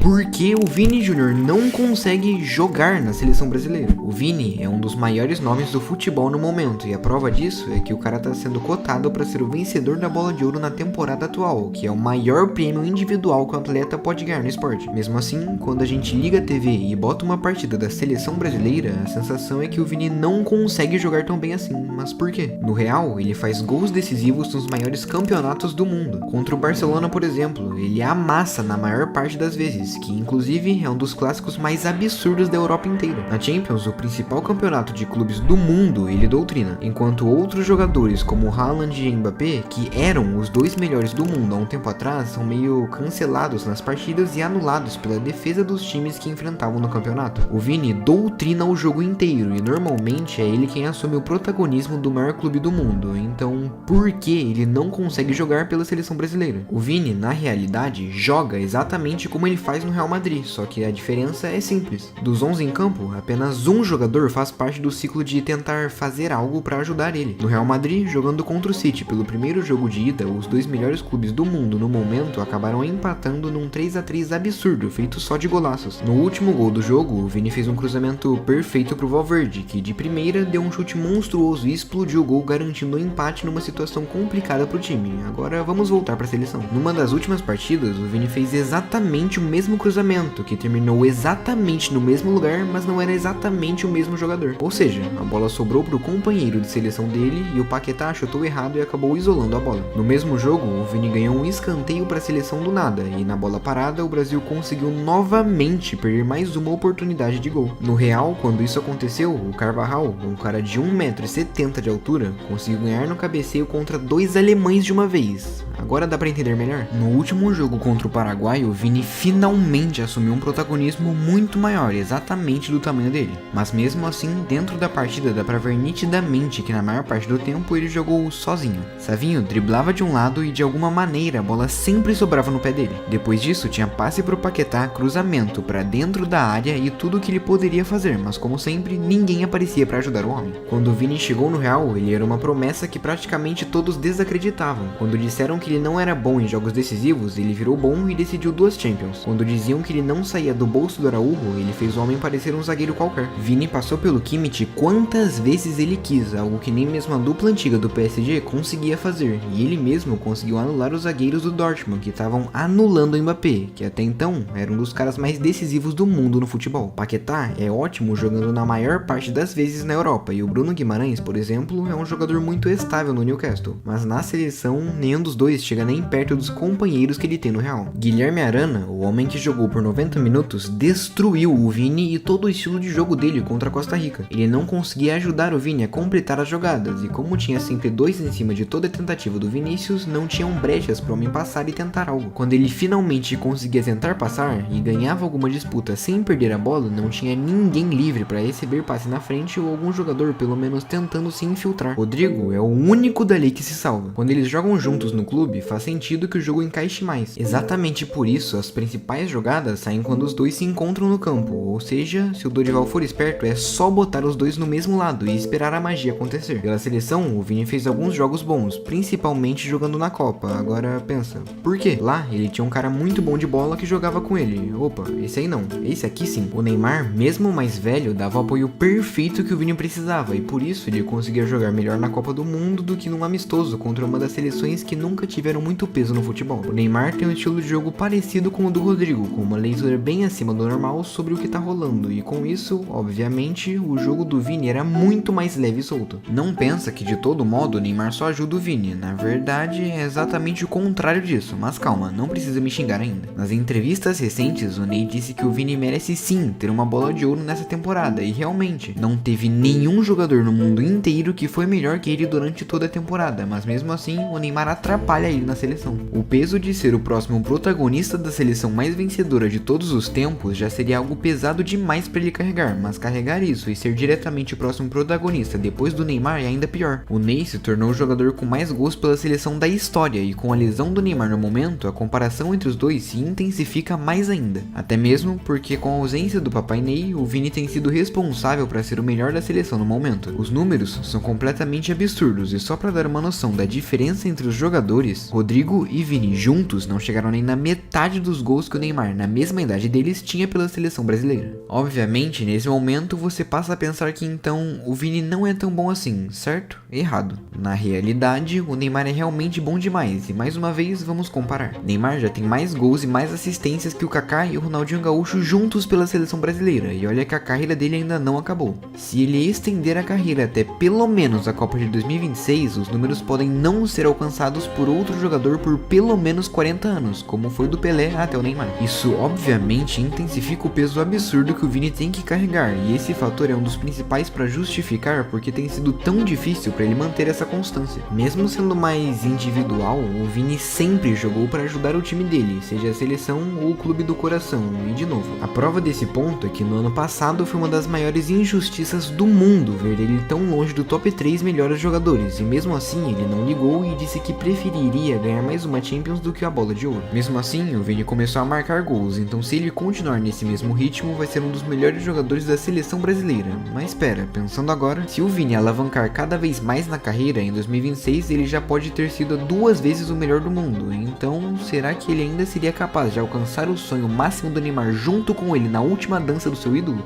por que o Vini Júnior não consegue jogar na seleção brasileira. O Vini é um dos maiores nomes do futebol no momento, e a prova disso é que o cara tá sendo cotado para ser o vencedor da Bola de Ouro na temporada atual, que é o maior prêmio individual que o atleta pode ganhar no esporte. Mesmo assim, quando a gente liga a TV e bota uma partida da seleção brasileira, a sensação é que o Vini não consegue jogar tão bem assim. Mas por quê? No real, ele faz gols decisivos nos maiores campeonatos do mundo. Contra o Barcelona, por exemplo, ele amassa na maior parte das vezes, que inclusive é um dos clássicos mais absurdos da Europa inteira. Na Champions, o principal campeonato de clubes do mundo, ele doutrina, enquanto outros jogadores como Haaland e Mbappé, que eram os dois melhores do mundo há um tempo atrás, são meio cancelados nas partidas e anulados pela defesa dos times que enfrentavam no campeonato. O Vini doutrina o jogo inteiro e normalmente é ele quem assume o protagonismo do maior clube do mundo, então por que ele não consegue jogar pela seleção brasileira? O Vini, na realidade, joga exatamente como ele faz no Real Madrid, só que a diferença é simples. Dos 11 em campo, apenas um jogador faz parte do ciclo de tentar fazer algo para ajudar ele. No Real Madrid, jogando contra o City pelo primeiro jogo de ida, os dois melhores clubes do mundo no momento acabaram empatando num 3-3 absurdo, feito só de golaços. No último gol do jogo, o Vini fez um cruzamento perfeito pro Valverde, que de primeira deu um chute monstruoso e explodiu o gol, garantindo o empate numa situação complicada pro time. Agora vamos voltar pra seleção. Numa das últimas partidas, o Vini fez exatamente o mesmo cruzamento, que terminou exatamente no mesmo lugar, mas não era exatamente o mesmo jogador. Ou seja, a bola sobrou pro companheiro de seleção dele e o Paquetá chutou errado e acabou isolando a bola. No mesmo jogo, o Vini ganhou um escanteio para a seleção do nada e na bola parada o Brasil conseguiu novamente perder mais uma oportunidade de gol. No real, quando isso aconteceu, o Carvajal, um cara de 1,70 m de altura, conseguiu ganhar no cabeceio contra dois alemães de uma vez. Agora dá pra entender melhor? No último jogo contra o Paraguai, o Vini finalmente assumiu um protagonismo muito maior, exatamente do tamanho dele. Mas mesmo assim, dentro da partida dá pra ver nitidamente que na maior parte do tempo ele jogou sozinho. Savinho driblava de um lado e de alguma maneira a bola sempre sobrava no pé dele. Depois disso, tinha passe pro Paquetá, cruzamento pra dentro da área e tudo o que ele poderia fazer, mas como sempre, ninguém aparecia pra ajudar o homem. Quando o Vini chegou no Real, ele era uma promessa que praticamente todos desacreditavam. Quando disseram que ele não era bom em jogos decisivos, ele virou bom e decidiu 2 Champions. Quando diziam que ele não saía do bolso do Araújo, ele fez o homem parecer um zagueiro qualquer. Vini passou pelo Kimmich quantas vezes ele quis, algo que nem mesmo a dupla antiga do PSG conseguia fazer, e ele mesmo conseguiu anular os zagueiros do Dortmund, que estavam anulando o Mbappé, que até então era um dos caras mais decisivos do mundo no futebol. Paquetá é ótimo jogando na maior parte das vezes na Europa, e o Bruno Guimarães, por exemplo, é um jogador muito estável no Newcastle, mas na seleção nenhum dos dois chega nem perto dos companheiros que ele tem no Real. Guilherme Arana, o homem que jogou por 90 minutos, destruiu o Vini e todo o estilo de jogo dele contra a Costa Rica. Ele não conseguia ajudar o Vini a completar as jogadas, e como tinha sempre dois em cima de toda a tentativa do Vinícius, não tinham brechas para o homem passar e tentar algo. Quando ele finalmente conseguia tentar passar e ganhava alguma disputa sem perder a bola, não tinha ninguém livre para receber passe na frente ou algum jogador pelo menos tentando se infiltrar. Rodrigo é o único dali que se salva. Quando eles jogam juntos no clube, faz sentido que o jogo encaixe mais. Exatamente por isso, as principais jogadas saem quando os dois se encontram no campo, ou seja, se o Dorival for esperto, é só botar os dois no mesmo lado e esperar a magia acontecer. Pela seleção, o Vini fez alguns jogos bons, principalmente jogando na Copa. Agora pensa, por quê? Lá, ele tinha um cara muito bom de bola que jogava com ele. Opa, esse aí não, esse aqui sim. O Neymar, mesmo mais velho, dava o apoio perfeito que o Vini precisava, e por isso ele conseguia jogar melhor na Copa do Mundo do que num amistoso contra uma das seleções que nunca tiveram muito peso no futebol. O Neymar tem um estilo de jogo parecido com o do Rodrigo, com uma leitura bem acima do normal sobre o que tá rolando, e com isso, obviamente, o jogo do Vini era muito mais leve e solto. Não pensa que de todo modo o Neymar só ajuda o Vini, na verdade é exatamente o contrário disso, mas calma, não precisa me xingar ainda. Nas entrevistas recentes, o Ney disse que o Vini merece sim ter uma bola de ouro nessa temporada, e realmente, não teve nenhum jogador no mundo inteiro que foi melhor que ele durante toda a temporada, mas mesmo assim, o Neymar atrapalha ele na seleção. O peso de ser o próximo protagonista da seleção mais vencedora de todos os tempos já seria algo pesado demais para ele carregar, mas carregar isso e ser diretamente o próximo protagonista depois do Neymar é ainda pior. O Ney se tornou o jogador com mais gols pela seleção da história, e com a lesão do Neymar no momento, a comparação entre os dois se intensifica mais ainda. Até mesmo porque com a ausência do papai Ney, o Vini tem sido responsável para ser o melhor da seleção no momento. Os números são completamente absurdos, e só para dar uma noção da diferença entre os jogadores, vez. Rodrigo e Vini juntos não chegaram nem na metade dos gols que o Neymar, na mesma idade deles, tinha pela seleção brasileira. Obviamente, nesse momento você passa a pensar que então o Vini não é tão bom assim, certo? Errado. Na realidade, o Neymar é realmente bom demais e mais uma vez vamos comparar. Neymar já tem mais gols e mais assistências que o Kaká e o Ronaldinho Gaúcho juntos pela seleção brasileira, e olha que a carreira dele ainda não acabou. Se ele estender a carreira até pelo menos a Copa de 2026, os números podem não ser alcançados por outro jogador por pelo menos 40 anos, como foi do Pelé até o Neymar. Isso obviamente intensifica o peso absurdo que o Vini tem que carregar, e esse fator é um dos principais para justificar porque tem sido tão difícil para ele manter essa constância. Mesmo sendo mais individual, o Vini sempre jogou para ajudar o time dele, seja a seleção ou o clube do coração, e de novo, a prova desse ponto é que no ano passado foi uma das maiores injustiças do mundo ver ele tão longe do top 3 melhores jogadores, e mesmo assim ele não ligou e disse que preferiria ganhar mais uma Champions do que a bola de ouro. Mesmo assim, o Vini começou a marcar gols, então se ele continuar nesse mesmo ritmo, vai ser um dos melhores jogadores da seleção brasileira. Mas espera, pensando agora, se o Vini alavancar cada vez mais na carreira, em 2026 ele já pode ter sido 2 vezes o melhor do mundo, então será que ele ainda seria capaz de alcançar o sonho máximo do Neymar junto com ele na última dança do seu ídolo?